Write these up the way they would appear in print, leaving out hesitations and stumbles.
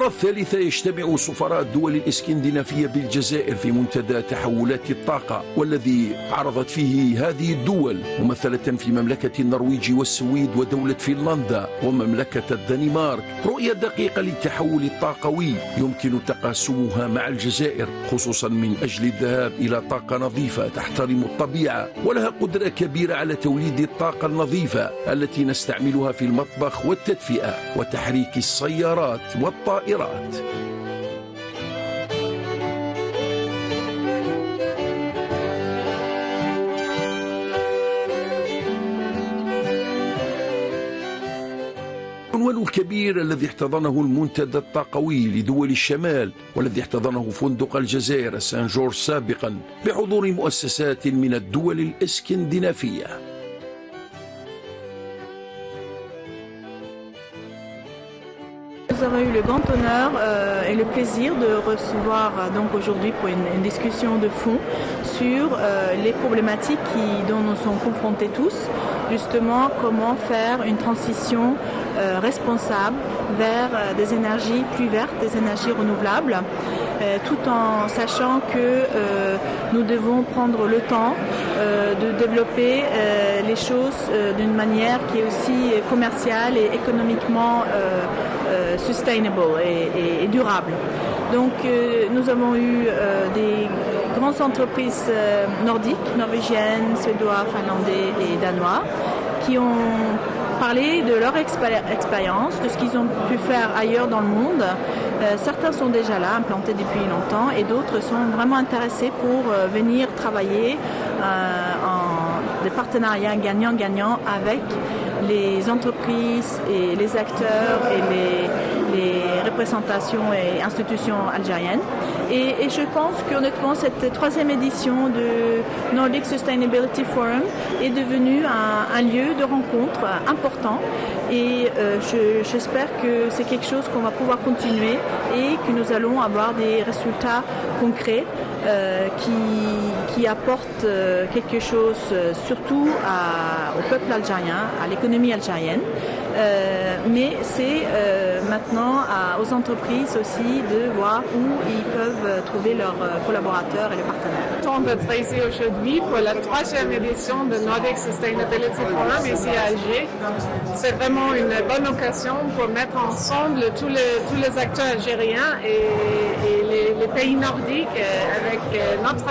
المرة الثالثة يجتمع سفراء الدول الإسكندنافية بالجزائر في منتدى تحولات الطاقة، والذي عرضت فيه هذه الدول ممثلة في مملكة النرويج والسويد ودولة فنلندا ومملكة الدنمارك رؤية دقيقة للتحول الطاقوي يمكن تقاسمها مع الجزائر، خصوصا من أجل الذهاب إلى طاقة نظيفة تحترم الطبيعة ولها قدرة كبيرة على توليد الطاقة النظيفة التي نستعملها في المطبخ والتدفئة وتحريك السيارات والطائرات. العنوان الكبير الذي احتضنه المنتدى الطاقوي لدول الشمال والذي احتضنه فندق الجزائر سان جورج سابقا بحضور مؤسسات من الدول الإسكندنافية. Nous avons eu le grand honneur et le plaisir de recevoir donc aujourd'hui pour une discussion de fond sur les problématiques dont nous sommes confrontés tous, justement comment faire une transition responsable vers des énergies plus vertes, des énergies renouvelables, tout en sachant que nous devons prendre le temps de développer les choses d'une manière qui est aussi commerciale et économiquement sustainable et durable. Donc nous avons eu des grandes entreprises nordiques, norvégiennes, suédois, finlandais et danois qui ont parlé de leur expérience, de ce qu'ils ont pu faire ailleurs dans le monde. Certains sont déjà là, implantés depuis longtemps, et d'autres sont vraiment intéressés pour venir travailler en des partenariats gagnant-gagnant avec les entreprises et les acteurs et les représentations et institutions algériennes. Et je pense qu'honnêtement, cette troisième édition de Nordic Sustainability Forum est devenue un lieu de rencontre important. Et j'espère que c'est quelque chose qu'on va pouvoir continuer et que nous allons avoir des résultats concrets qui apportent quelque chose surtout au peuple algérien, à l'économie algérienne. Mais c'est maintenant aux entreprises aussi de voir où ils peuvent trouver leurs collaborateurs et les partenaires. Content d'être ici aujourd'hui pour la troisième édition de Nordic Sustainability Forum ici à Alger. C'est vraiment une bonne occasion pour mettre ensemble tous les acteurs algériens et les pays nordiques avec notre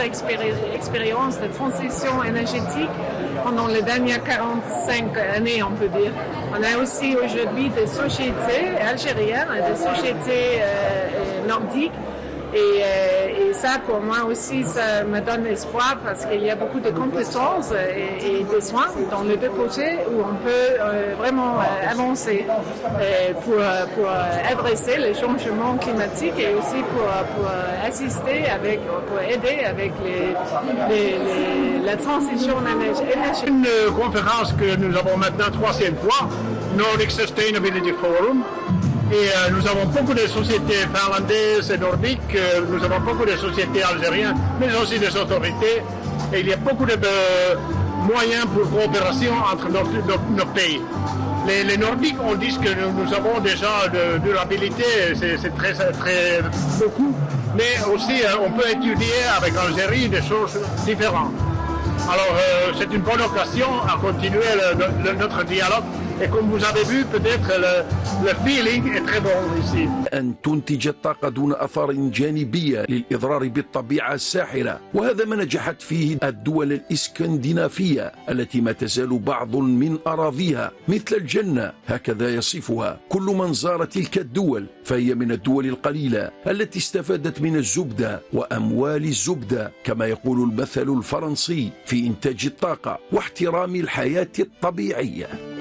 expérience de transition énergétique pendant les dernières 45 années, on peut dire. On a aussi aujourd'hui des sociétés algériennes, des sociétés nordiques. Et ça, pour moi aussi, ça me donne espoir parce qu'il y a beaucoup de compétences et de soins dans les deux côtés où on peut vraiment avancer pour adresser les changements climatiques et aussi pour assister pour aider avec la transition énergétique. Une conférence que nous avons maintenant troisième fois, Nordic Sustainability Forum. Et nous avons beaucoup de sociétés finlandaises et nordiques, nous avons beaucoup de sociétés algériennes, mais aussi des autorités. Et il y a beaucoup de moyens pour coopération entre nos pays. Les Nordiques, on dit que nous avons déjà de durabilité, c'est très beaucoup. Mais aussi, on peut étudier avec l'Algérie des choses différentes. Alors, c'est une bonne occasion à continuer notre dialogue. Et comme vous avez vu, peut-être le feeling est très bon ici. أن تنتج الطاقة دون أثار جانبية للإضرار بالطبيعة الساحرة، وهذا ما نجحت فيه الدول الإسكندنافية التي ما تزال بعض من أراضيها مثل الجنة، هكذا يصفها كل من زار تلك الدول، فهي من الدول القليلة التي استفادت من الزبدة وأموال الزبدة كما يقول المثل الفرنسي في إنتاج الطاقة واحترام الحياة الطبيعية.